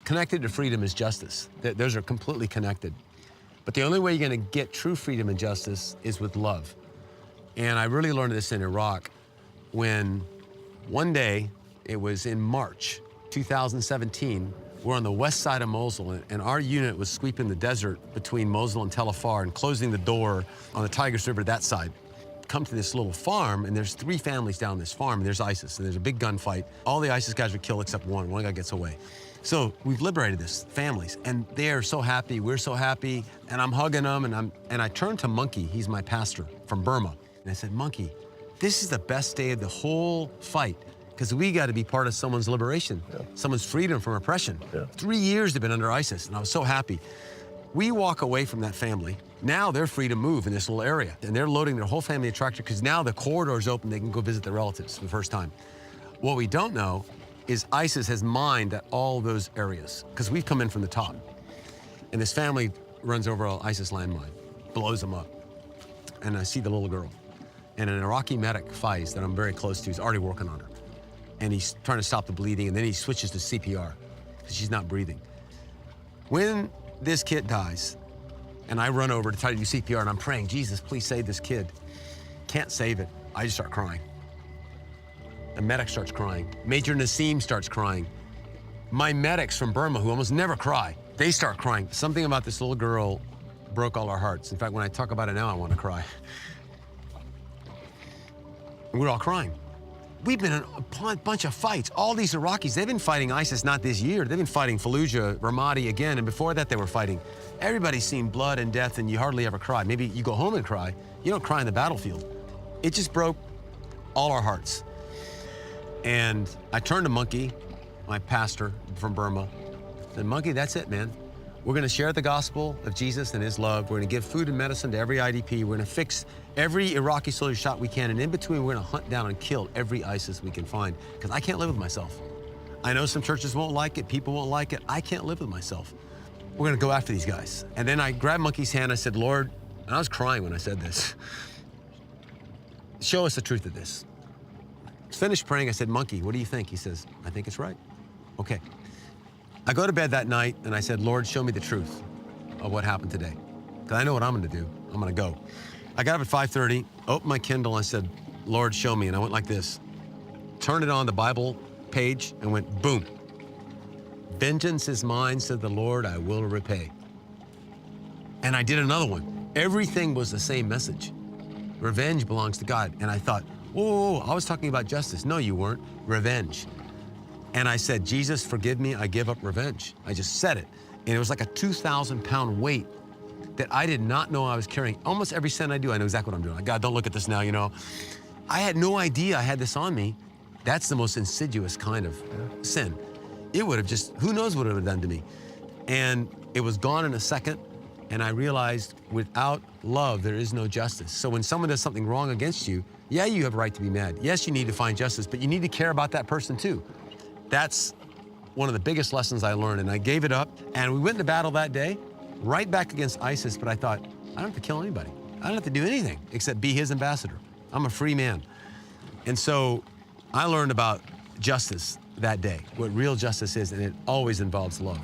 connected to freedom is justice. Those are completely connected. But the only way you're going to get true freedom and justice is with love. And I really learned this in Iraq when one day, it was in March 2017, we're on the west side of Mosul, and our unit was sweeping the desert between Mosul and Tel Afar and closing the door on the Tigris River that side. Come to this little farm, and there's 3 families down this farm, and there's ISIS, and there's a big gunfight. All the ISIS guys were killed except one. One guy gets away. So we've liberated this, families, and they are so happy, we're so happy, and I'm hugging them, and I turned to Monkey, he's my pastor from Burma, and I said, Monkey, this is the best day of the whole fight, because we got to be part of someone's liberation, someone's freedom from oppression. 3 years they've been under ISIS, and I was so happy. We walk away from that family. Now they're free to move in this little area, and they're loading their whole family a tractor because now the corridor's open, they can go visit their relatives for the first time. What we don't know is ISIS has mined at all those areas because we've come in from the top. And this family runs over an ISIS landmine, blows them up. And I see the little girl. And an Iraqi medic, Faiz, that I'm very close to, is already working on her. And he's trying to stop the bleeding, and then he switches to CPR because she's not breathing. When this kid dies, and I run over to try to do CPR, and I'm praying, Jesus, please save this kid. Can't save it. I just start crying. The medic starts crying. Major Nassim starts crying. My medics from Burma, who almost never cry, they start crying. Something about this little girl broke all our hearts. In fact, when I talk about it now, I want to cry. And we're all crying. We've been in a bunch of fights. All these Iraqis, they've been fighting ISIS not this year. They've been fighting Fallujah, Ramadi again, and before that they were fighting. Everybody's seen blood and death, and you hardly ever cry. Maybe you go home and cry. You don't cry in the battlefield. It just broke all our hearts. And I turned to Monkey, my pastor from Burma, and said, Monkey, that's it, man. We're going to share the gospel of Jesus and his love. We're going to give food and medicine to every IDP. We're going to fix every Iraqi soldier shot we can. And in between, we're going to hunt down and kill every ISIS we can find. Because I can't live with myself. I know some churches won't like it. People won't like it. I can't live with myself. We're going to go after these guys. And then I grabbed Monkey's hand. I said, Lord, and I was crying when I said this, show us the truth of this. Finished praying. I said, Monkey, what do you think? He says, I think it's right. Okay. I go to bed that night and I said, Lord, show me the truth of what happened today. Because I know what I'm going to do. I'm going to go. I got up at 5:30, opened my Kindle, and I said, Lord, show me. And I went like this. Turned it on the Bible page and went boom. Vengeance is mine, said the Lord, I will repay. And I did another one. Everything was the same message. Revenge belongs to God. And I thought, whoa, I was talking about justice. No, you weren't. Revenge. And I said, Jesus, forgive me, I give up revenge. I just said it. And it was like a 2,000-pound weight that I did not know I was carrying. Almost every sin I do, I know exactly what I'm doing. Like, God, don't look at this now, you know. I had no idea I had this on me. That's the most insidious kind of sin. It would have just, who knows what it would have done to me. And it was gone in a second, and I realized without love, there is no justice. So when someone does something wrong against you, yeah, you have a right to be mad. Yes, you need to find justice, but you need to care about that person too. That's one of the biggest lessons I learned, and I gave it up, and we went into battle that day, right back against ISIS, but I thought, I don't have to kill anybody. I don't have to do anything except be his ambassador. I'm a free man. And so I learned about justice that day, what real justice is, and it always involves love.